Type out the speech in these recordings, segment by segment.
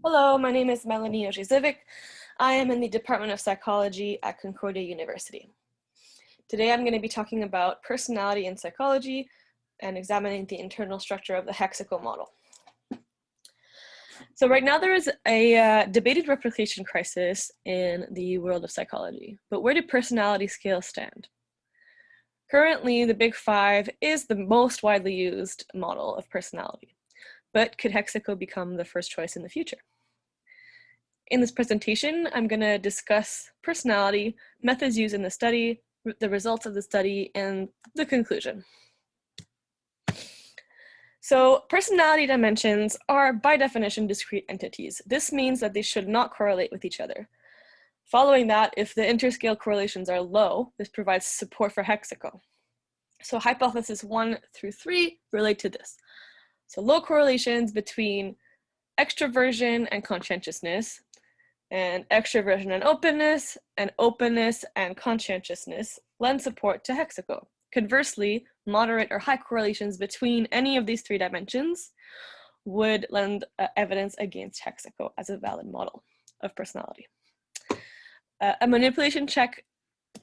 Hello, my name is Melanie Ojezivic. I am in the Department of Psychology at Concordia University. Today I'm going to be talking about personality in psychology and examining the internal structure of the HEXACO model. So right now there is a debated replication crisis in the world of psychology, but where do personality scales stand? Currently, the Big Five is the most widely used model of personality, but could HEXACO become the first choice in the future? In this presentation, I'm going to discuss personality, methods used in the study, the results of the study, and the conclusion. So personality dimensions are by definition discrete entities. This means that they should not correlate with each other. Following that, if the interscale correlations are low, this provides support for HEXACO. So hypothesis 1 through 3 relate to this. So low correlations between extroversion and conscientiousness, and extroversion and openness and conscientiousness lend support to HEXACO. Conversely, moderate or high correlations between any of these three dimensions would lend evidence against HEXACO as a valid model of personality. A manipulation check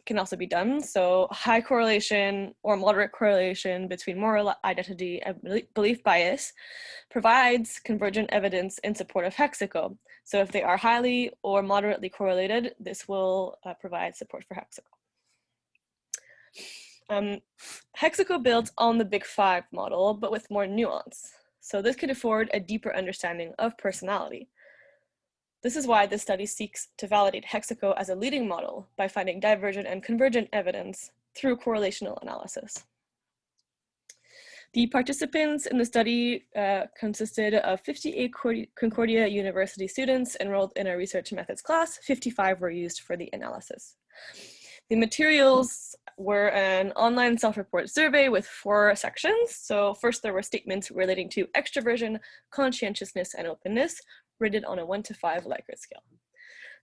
can also be done. So high correlation or moderate correlation between moral identity and belief bias provides convergent evidence in support of HEXACO. So if they are highly or moderately correlated, this will provide support for HEXACO. HEXACO builds on the Big Five model, but with more nuance. So this could afford a deeper understanding of personality. This is why this study seeks to validate HEXACO as a leading model by finding divergent and convergent evidence through correlational analysis. The participants in the study consisted of 58 Concordia University students enrolled in a research methods class. 55 were used for the analysis. The materials were an online self-report survey with 4 sections. So first there were statements relating to extroversion, conscientiousness, and openness, rated on a 1 to 5 Likert scale.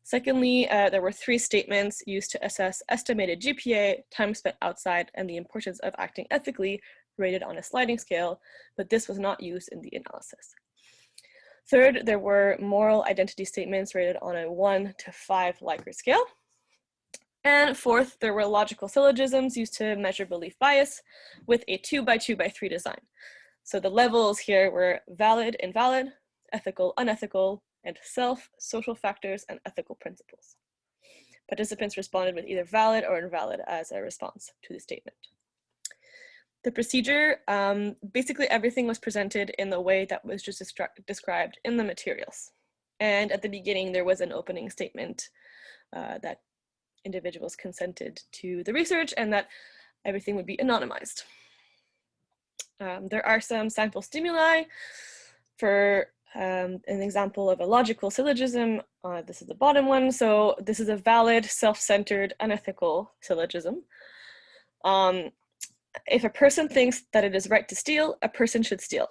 Secondly, there were 3 statements used to assess estimated GPA, time spent outside, and the importance of acting ethically, rated on a sliding scale, but this was not used in the analysis. Third, there were moral identity statements rated on a 1 to 5 Likert scale. And fourth, there were logical syllogisms used to measure belief bias with a 2 by 2 by 3 design. So the levels here were valid, invalid, ethical, unethical, and self, social factors, and ethical principles. Participants responded with either valid or invalid as a response to the statement. The procedure, basically everything was presented in the way that was just described in the materials. And at the beginning, there was an opening statement that individuals consented to the research and that everything would be anonymized. There are some sample stimuli for an example of a logical syllogism. This is the bottom one. So this is a valid, self-centered, unethical syllogism. If a person thinks that it is right to steal, a person should steal.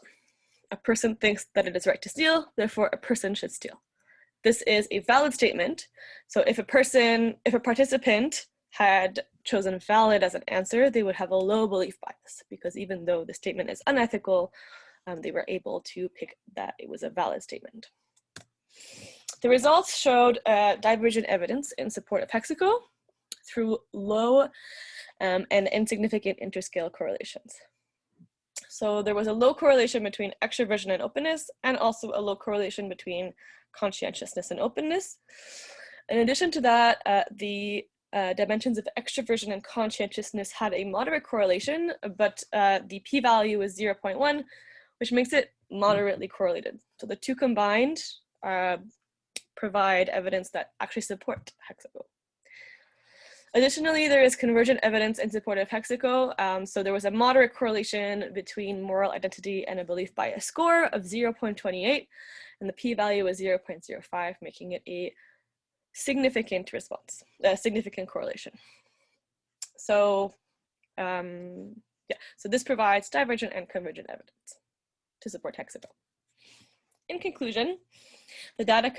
A person thinks that it is right to steal, therefore a person should steal. This is a valid statement. So if a participant had chosen valid as an answer, they would have a low belief bias, because even though the statement is unethical, they were able to pick that it was a valid statement. The results showed divergent evidence in support of HEXACO through low and insignificant interscale correlations. So there was a low correlation between extroversion and openness, and also a low correlation between conscientiousness and openness. In addition to that, the dimensions of extroversion and conscientiousness had a moderate correlation, but the p-value was 0.1, which makes it moderately correlated. So the two combined provide evidence that actually support HEXACO. Additionally, there is convergent evidence in support of HEXACO. So there was a moderate correlation between moral identity and a belief bias score of 0.28, and the p-value was 0.05, making it a significant response, a significant correlation. So, so this provides divergent and convergent evidence to support HEXACO. In conclusion, the data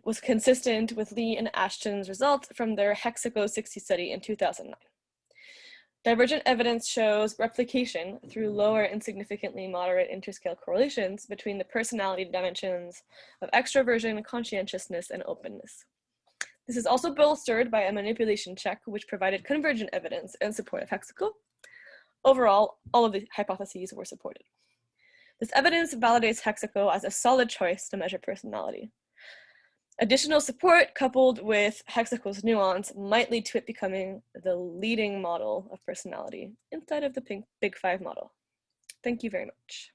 was consistent with Lee and Ashton's results from their HEXACO 60 study in 2009. Divergent evidence shows replication through lower and significantly moderate interscale correlations between the personality dimensions of extroversion, conscientiousness, and openness. This is also bolstered by a manipulation check, which provided convergent evidence in support of HEXACO. Overall, all of the hypotheses were supported. This evidence validates HEXACO as a solid choice to measure personality. Additional support coupled with HEXACO's nuance might lead to it becoming the leading model of personality inside of the Big Five model. Thank you very much.